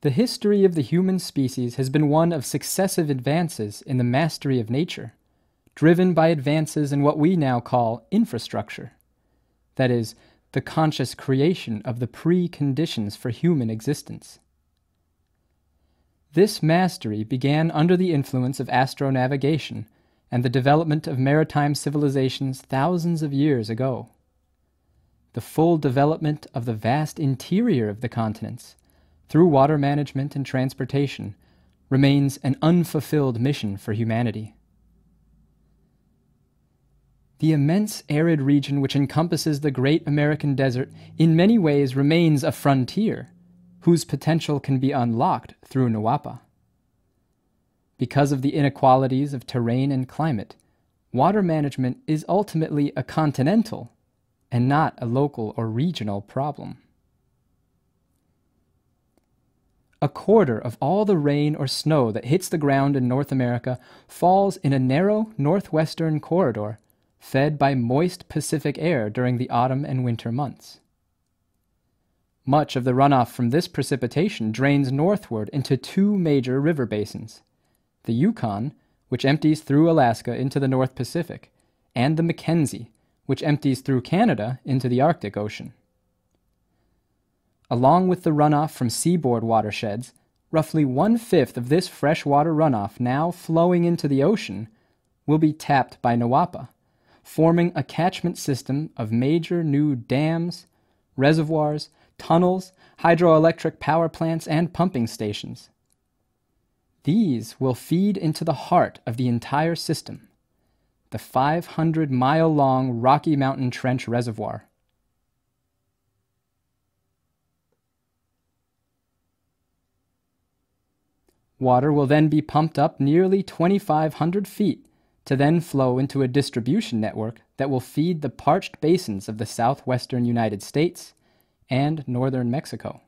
The history of the human species has been one of successive advances in the mastery of nature, driven by advances in what we now call infrastructure. That is, the conscious creation of the preconditions for human existence. This mastery began under the influence of astronavigation and the development of maritime civilizations thousands of years ago. The full development of the vast interior of the continents, through water management and transportation, remains an unfulfilled mission for humanity. The immense arid region which encompasses the great American desert in many ways remains a frontier, whose potential can be unlocked through NAWAPA. Because of the inequalities of terrain and climate, water management is ultimately a continental and not a local or regional problem. A quarter of all the rain or snow that hits the ground in North America falls in a narrow northwestern corridor fed by moist Pacific air during the autumn and winter months. Much of the runoff from this precipitation drains northward into two major river basins, the Yukon, which empties through Alaska into the North Pacific, and the Mackenzie, which empties through Canada into the Arctic Ocean. Along with the runoff from seaboard watersheds, roughly 1/5 of this freshwater runoff now flowing into the ocean will be tapped by NAWAPA, forming a catchment system of major new dams, reservoirs, tunnels, hydroelectric power plants, and pumping stations. These will feed into the heart of the entire system, the 500-mile-long Rocky Mountain Trench Reservoir. Water will then be pumped up nearly 2,500 feet to then flow into a distribution network that will feed the parched basins of the southwestern United States and northern Mexico.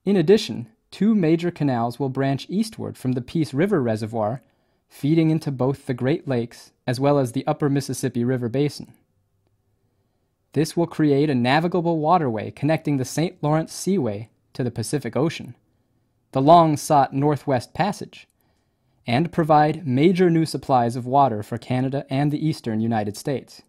In addition, two major canals will branch eastward from the Peace River Reservoir, feeding into both the Great Lakes as well as the upper Mississippi River Basin. This will create a navigable waterway connecting the St. Lawrence Seaway to the Pacific Ocean, the long-sought Northwest Passage, and provide major new supplies of water for Canada and the eastern United States.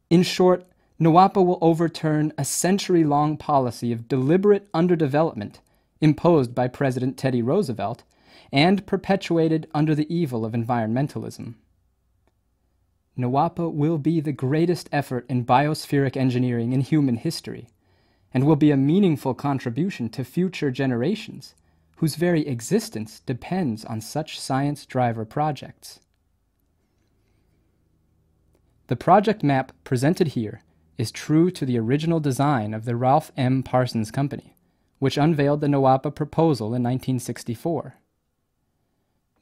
In short, NAWAPA will overturn a century-long policy of deliberate underdevelopment imposed by President Teddy Roosevelt and perpetuated under the evil of environmentalism. NAWAPA will be the greatest effort in biospheric engineering in human history, and will be a meaningful contribution to future generations whose very existence depends on such science driver projects. The project map presented here is true to the original design of the Ralph M. Parsons Company, which unveiled the NAWAPA proposal in 1964.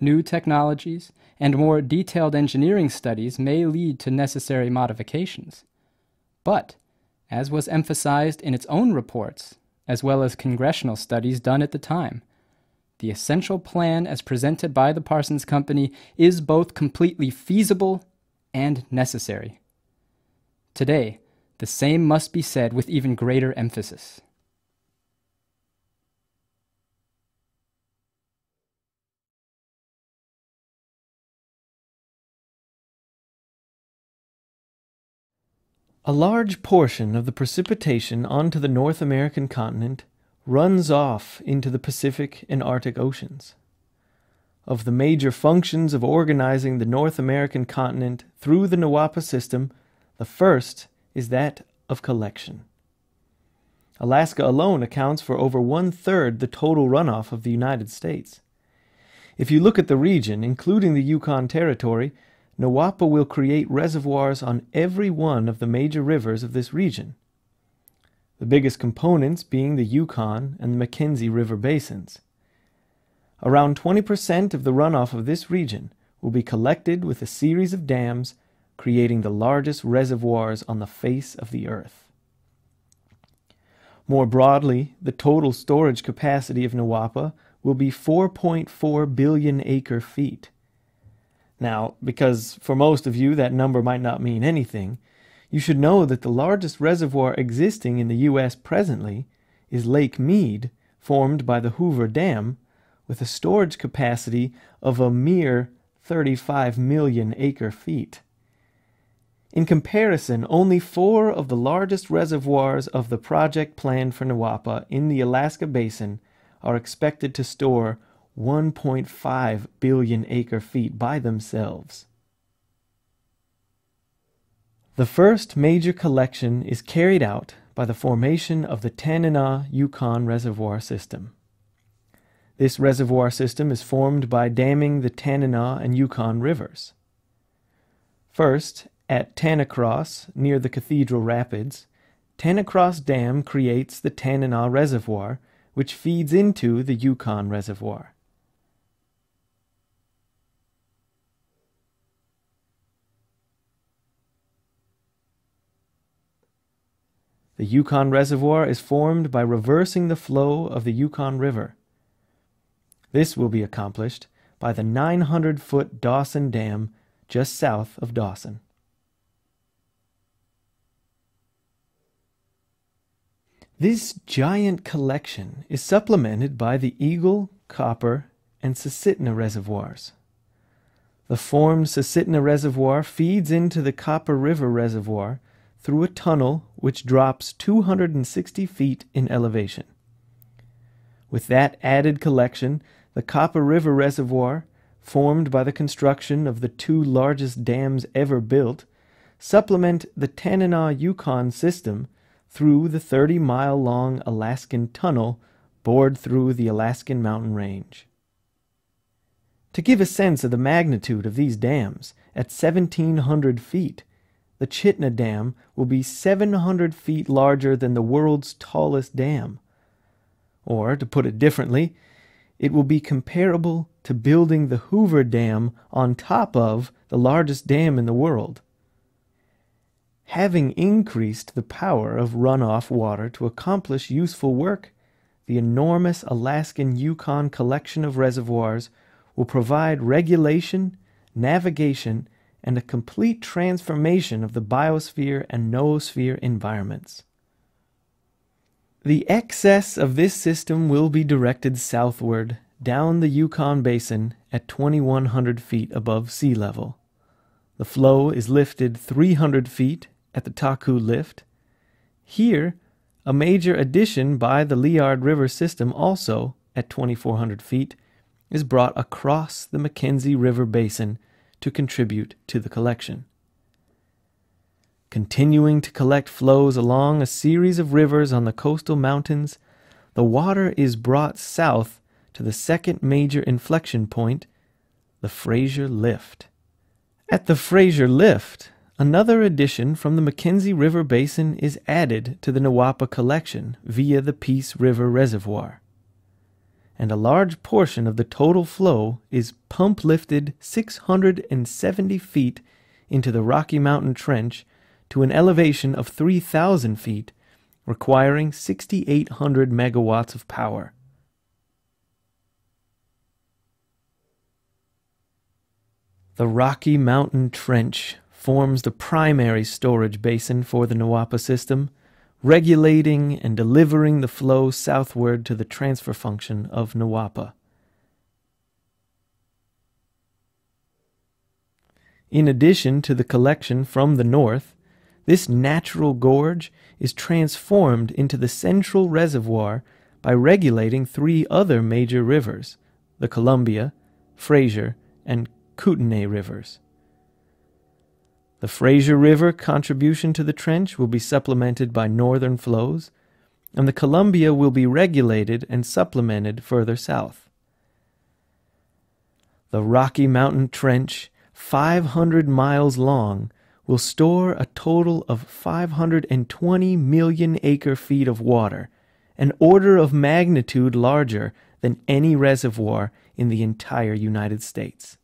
New technologies and more detailed engineering studies may lead to necessary modifications, but, as was emphasized in its own reports, as well as congressional studies done at the time, the essential plan as presented by the Parsons Company is both completely feasible and necessary. Today, the same must be said with even greater emphasis. A large portion of the precipitation onto the North American continent runs off into the Pacific and Arctic Oceans. Of the major functions of organizing the North American continent through the NAWAPA system, the first is that of collection. Alaska alone accounts for over 1/3 the total runoff of the United States. If you look at the region, including the Yukon Territory, NAWAPA will create reservoirs on every one of the major rivers of this region, the biggest components being the Yukon and the Mackenzie River basins. Around 20% of the runoff of this region will be collected with a series of dams, creating the largest reservoirs on the face of the earth. More broadly, the total storage capacity of NAWAPA will be 4.4 billion acre-feet. Now, because for most of you that number might not mean anything, You should know that the largest reservoir existing in the U.S. presently is Lake Mead, formed by the Hoover Dam, with a storage capacity of a mere 35 million acre-feet. In comparison, only 4 of the largest reservoirs of the project planned for NAWAPA in the Alaska Basin are expected to store 1.5 billion acre-feet by themselves. The first major collection is carried out by the formation of the Tanana-Yukon Reservoir System. This reservoir system is formed by damming the Tanana and Yukon rivers. First, at Tanacross, near the Cathedral Rapids, Tanacross Dam creates the Tanana Reservoir, which feeds into the Yukon Reservoir. The Yukon Reservoir is formed by reversing the flow of the Yukon River. This will be accomplished by the 900-foot Dawson Dam just south of Dawson. This giant collection is supplemented by the Eagle, Copper, and Susitna reservoirs. The formed Susitna Reservoir feeds into the Copper River Reservoir through a tunnel which drops 260 feet in elevation. With that added collection, the Copper River Reservoir, formed by the construction of the 2 largest dams ever built, supplement the Tanana-Yukon system through the 30-mile-long Alaskan Tunnel bored through the Alaskan mountain range. To give a sense of the magnitude of these dams, at 1,700 feet, the Chitna Dam will be 700 feet larger than the world's tallest dam. Or, to put it differently, it will be comparable to building the Hoover Dam on top of the largest dam in the world. Having increased the power of runoff water to accomplish useful work, the enormous Alaskan Yukon collection of reservoirs will provide regulation, navigation, and a complete transformation of the biosphere and noosphere environments. The excess of this system will be directed southward down the Yukon Basin at 2,100 feet above sea level. The flow is lifted 300 feet at the Taku Lift. Here, a major addition by the Liard River system, also at 2,400 feet, is brought across the Mackenzie River Basin to contribute to the collection. Continuing to collect flows along a series of rivers on the coastal mountains, the water is brought south to the second major inflection point, the Fraser Lift. At the Fraser Lift, another addition from the Mackenzie River Basin is added to the NAWAPA collection via the Peace River Reservoir, and a large portion of the total flow is pump-lifted 670 feet into the Rocky Mountain Trench to an elevation of 3,000 feet, requiring 6,800 megawatts of power. The Rocky Mountain Trench forms the primary storage basin for the NAWAPA system, regulating and delivering the flow southward to the transfer function of NAWAPA. In addition to the collection from the north, this natural gorge is transformed into the central reservoir by regulating 3 other major rivers, the Columbia, Fraser, and Kootenay rivers. The Fraser River contribution to the trench will be supplemented by northern flows, and the Columbia will be regulated and supplemented further south. The Rocky Mountain Trench, 500 miles long, will store a total of 520 million acre-feet of water, an order of magnitude larger than any reservoir in the entire United States.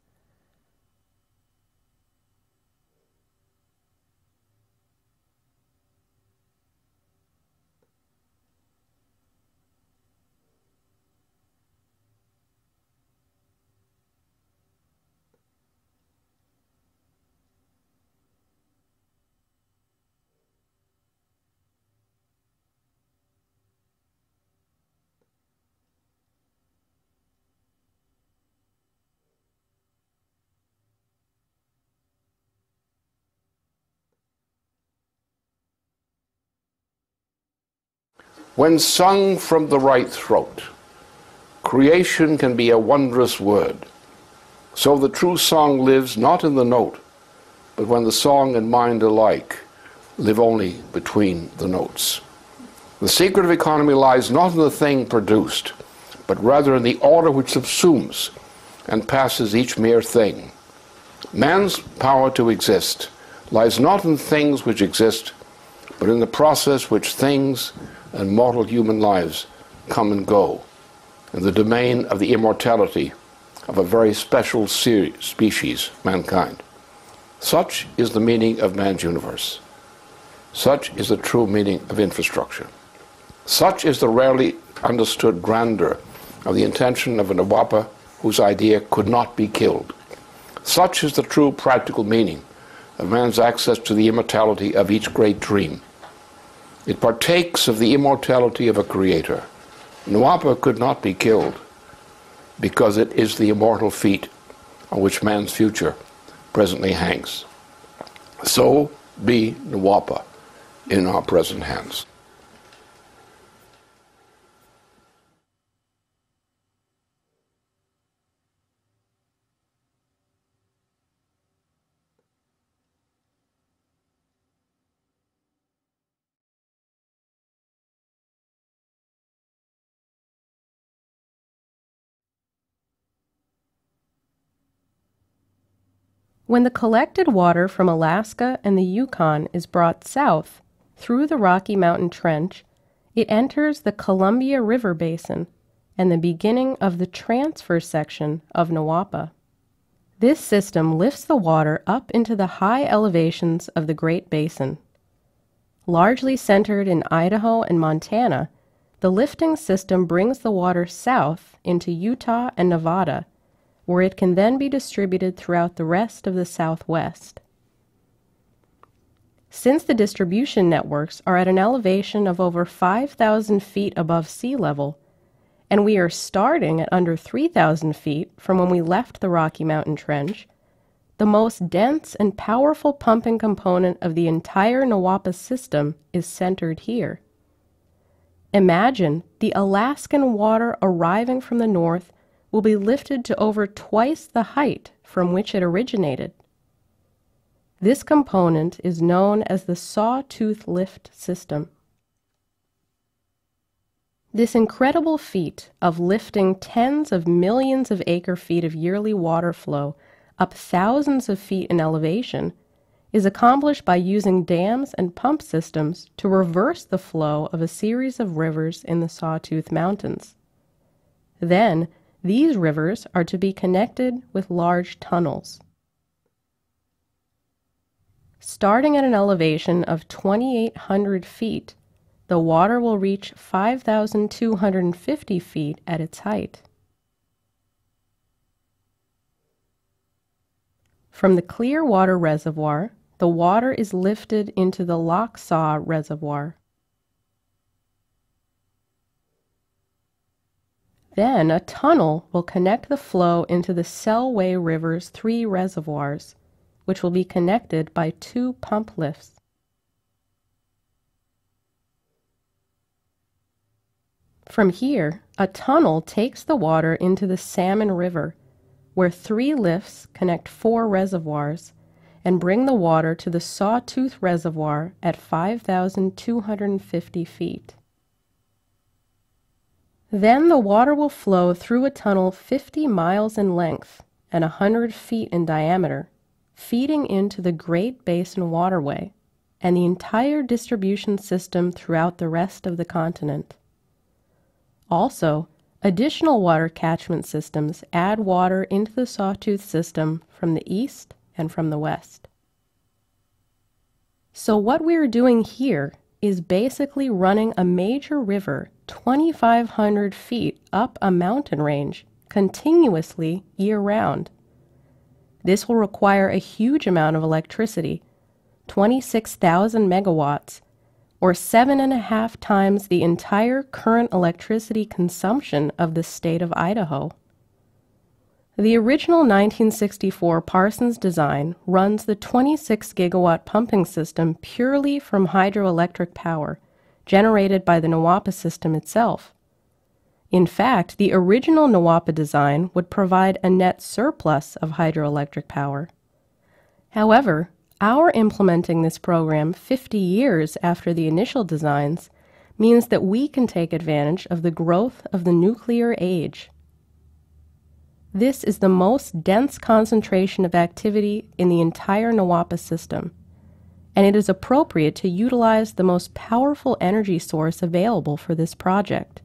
When sung from the right throat, creation can be a wondrous word. So the true song lives not in the note, but when the song and mind alike live only between the notes. The secret of economy lies not in the thing produced, but rather in the order which subsumes and passes each mere thing. Man's power to exist lies not in things which exist, but in the process which things and mortal human lives come and go, in the domain of the immortality of a very special species, mankind. Such is the meaning of man's universe. Such is the true meaning of infrastructure. Such is the rarely understood grandeur of the intention of a NAWAPA whose idea could not be killed. Such is the true practical meaning of man's access to the immortality of each great dream. It partakes of the immortality of a creator. NAWAPA could not be killed because it is the immortal feet on which man's future presently hangs. So be NAWAPA in our present hands. When the collected water from Alaska and the Yukon is brought south through the Rocky Mountain Trench, it enters the Columbia River Basin and the beginning of the transfer section of NAWAPA. This system lifts the water up into the high elevations of the Great Basin. Largely centered in Idaho and Montana, the lifting system brings the water south into Utah and Nevada, where it can then be distributed throughout the rest of the Southwest. Since the distribution networks are at an elevation of over 5,000 feet above sea level, and we are starting at under 3,000 feet from when we left the Rocky Mountain Trench, the most dense and powerful pumping component of the entire NAWAPA system is centered here. Imagine the Alaskan water arriving from the north will be lifted to over twice the height from which it originated. This component is known as the sawtooth lift system. This incredible feat of lifting tens of millions of acre-feet of yearly water flow up thousands of feet in elevation is accomplished by using dams and pump systems to reverse the flow of a series of rivers in the Sawtooth Mountains. Then, these rivers are to be connected with large tunnels. Starting at an elevation of 2,800 feet, the water will reach 5,250 feet at its height. From the Clearwater Reservoir, the water is lifted into the Lochsaw Reservoir. Then a tunnel will connect the flow into the Selway River's 3 reservoirs, which will be connected by 2 pump lifts. From here, a tunnel takes the water into the Salmon River, where 3 lifts connect 4 reservoirs and bring the water to the Sawtooth Reservoir at 5,250 feet. Then the water will flow through a tunnel 50 miles in length and 100 feet in diameter, feeding into the Great Basin Waterway and the entire distribution system throughout the rest of the continent. Also, additional water catchment systems add water into the Sawtooth system from the east and from the west. So what we are doing here is basically running a major river 2,500 feet up a mountain range continuously year-round. This will require a huge amount of electricity, 26,000 megawatts, or 7.5 times the entire current electricity consumption of the state of Idaho. The original 1964 Parsons design runs the 26 gigawatt pumping system purely from hydroelectric power, generated by the NAWAPA system itself. In fact, the original NAWAPA design would provide a net surplus of hydroelectric power. However, our implementing this program 50 years after the initial designs means that we can take advantage of the growth of the nuclear age. This is the most dense concentration of activity in the entire NAWAPA system, and it is appropriate to utilize the most powerful energy source available for this project.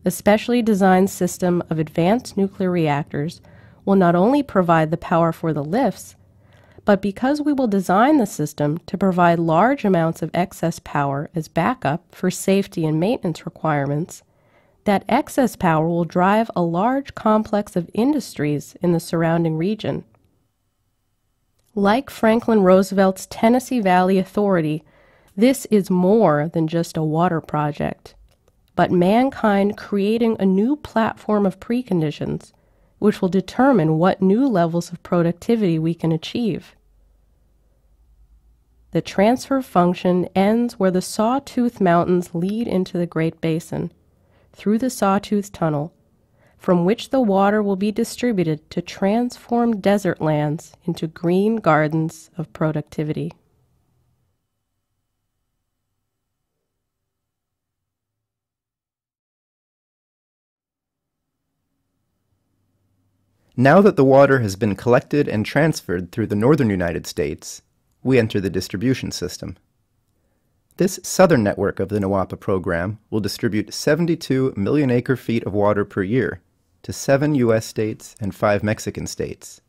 A specially designed system of advanced nuclear reactors will not only provide the power for the lifts, but because we will design the system to provide large amounts of excess power as backup for safety and maintenance requirements, that excess power will drive a large complex of industries in the surrounding region. Like Franklin Roosevelt's Tennessee Valley Authority, this is more than just a water project, but mankind creating a new platform of preconditions which will determine what new levels of productivity we can achieve. The transfer function ends where the Sawtooth Mountains lead into the Great Basin, through the Sawtooth Tunnel, from which the water will be distributed to transform desert lands into green gardens of productivity. Now that the water has been collected and transferred through the northern United States, we enter the distribution system. This southern network of the NAWAPA program will distribute 72 million acre-feet of water per year to 7 U.S. states and 5 Mexican states,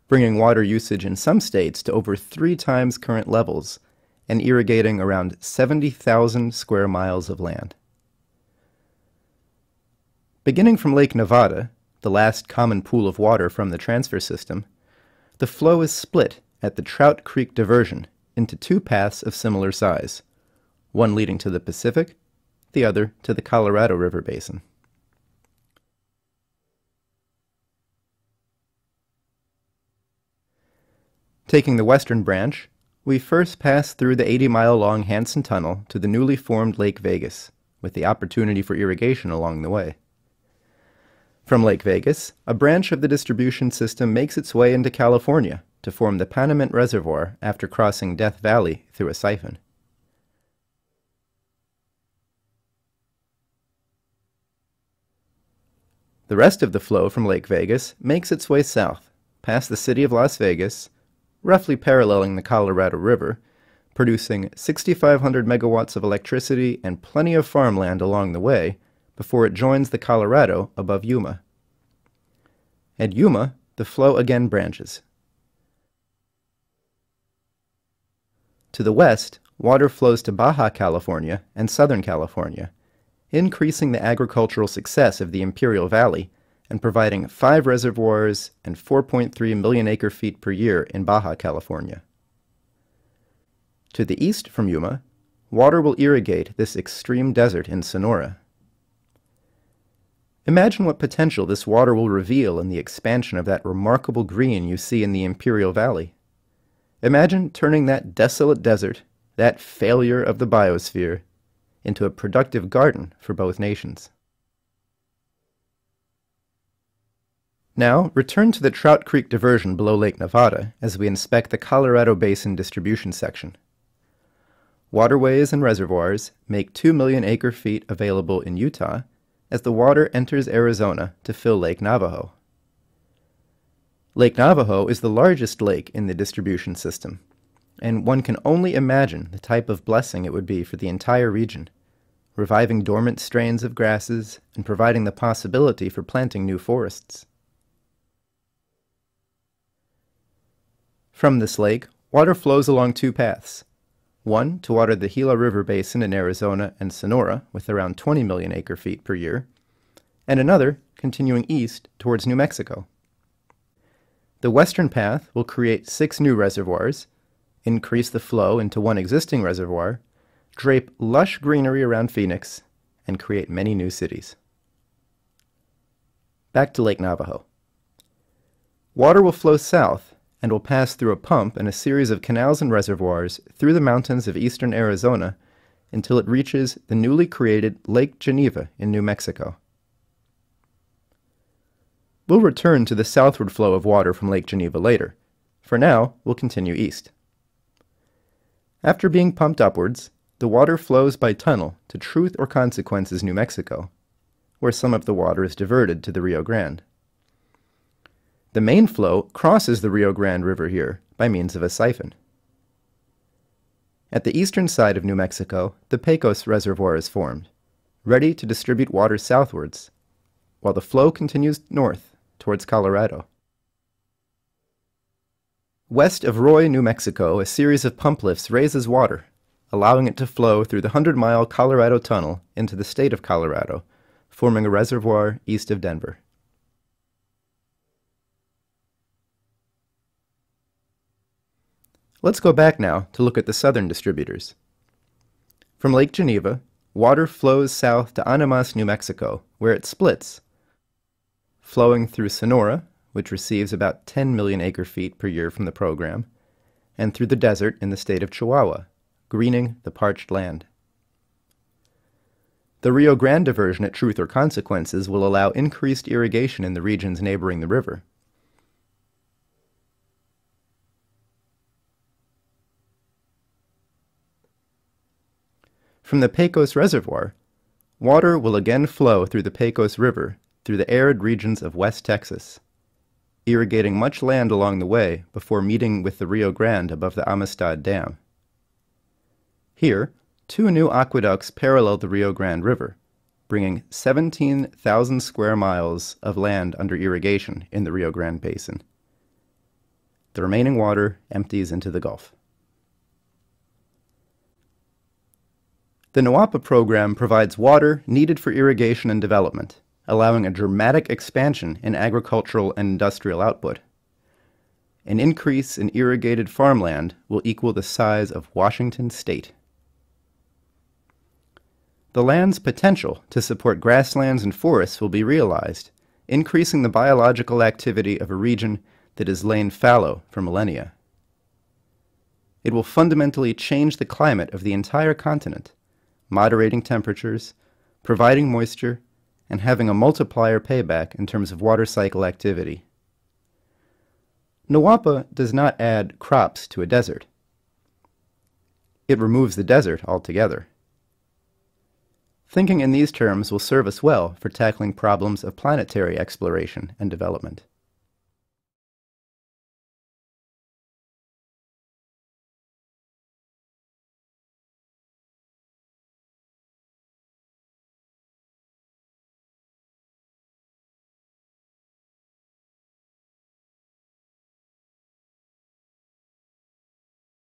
bringing water usage in some states to over 3 times current levels and irrigating around 70,000 square miles of land. Beginning from Lake Nevada, the last common pool of water from the transfer system, the flow is split at the Trout Creek diversion into 2 paths of similar size, one leading to the Pacific, the other to the Colorado River basin. Taking the western branch, we first pass through the 80-mile-long Hansen Tunnel to the newly formed Lake Vegas, with the opportunity for irrigation along the way. From Lake Vegas, a branch of the distribution system makes its way into California to form the Panamint Reservoir after crossing Death Valley through a siphon. The rest of the flow from Lake Vegas makes its way south, past the city of Las Vegas, roughly paralleling the Colorado River, producing 6,500 megawatts of electricity and plenty of farmland along the way, before it joins the Colorado above Yuma. At Yuma, the flow again branches. To the west, water flows to Baja California and Southern California, increasing the agricultural success of the Imperial Valley and providing 5 reservoirs and 4.3 million acre-feet per year in Baja California. To the east from Yuma, water will irrigate this extreme desert in Sonora. Imagine what potential this water will reveal in the expansion of that remarkable green you see in the Imperial Valley. Imagine turning that desolate desert, that failure of the biosphere, into a productive garden for both nations. Now, return to the Trout Creek diversion below Lake Nevada as we inspect the Colorado Basin distribution section. Waterways and reservoirs make 2 million acre-feet available in Utah as the water enters Arizona to fill Lake Navajo. Lake Navajo is the largest lake in the distribution system, and one can only imagine the type of blessing it would be for the entire region, reviving dormant strains of grasses and providing the possibility for planting new forests. From this lake, water flows along 2 paths, one to water the Gila River Basin in Arizona and Sonora with around 20 million acre-feet per year, and another continuing east towards New Mexico. The western path will create 6 new reservoirs, increase the flow into one existing reservoir, drape lush greenery around Phoenix, and create many new cities. Back to Lake Navajo. Water will flow south and will pass through a pump and a series of canals and reservoirs through the mountains of eastern Arizona until it reaches the newly created Lake Geneva in New Mexico. We'll return to the southward flow of water from Lake Geneva later. For now, we'll continue east. After being pumped upwards, the water flows by tunnel to Truth or Consequences, New Mexico, where some of the water is diverted to the Rio Grande. The main flow crosses the Rio Grande River here by means of a siphon. At the eastern side of New Mexico, the Pecos Reservoir is formed, ready to distribute water southwards, while the flow continues north towards Colorado. West of Roy, New Mexico, a series of pump lifts raises water, allowing it to flow through the 100-mile Colorado Tunnel into the state of Colorado, forming a reservoir east of Denver. Let's go back now to look at the southern distributors. From Lake Geneva, water flows south to Animas, New Mexico, where it splits, flowing through Sonora, which receives about 10 million acre-feet per year from the program, and through the desert in the state of Chihuahua, greening the parched land. The Rio Grande diversion at Truth or Consequences will allow increased irrigation in the regions neighboring the river. From the Pecos Reservoir, water will again flow through the Pecos River through the arid regions of West Texas, irrigating much land along the way before meeting with the Rio Grande above the Amistad Dam. Here, 2 new aqueducts parallel the Rio Grande River, bringing 17,000 square miles of land under irrigation in the Rio Grande Basin. The remaining water empties into the Gulf. The NAWAPA program provides water needed for irrigation and development, allowing a dramatic expansion in agricultural and industrial output. An increase in irrigated farmland will equal the size of Washington State. The land's potential to support grasslands and forests will be realized, increasing the biological activity of a region that has lain fallow for millennia. It will fundamentally change the climate of the entire continent, moderating temperatures, providing moisture, and having a multiplier payback in terms of water cycle activity. NAWAPA does not add crops to a desert. It removes the desert altogether. Thinking in these terms will serve us well for tackling problems of planetary exploration and development.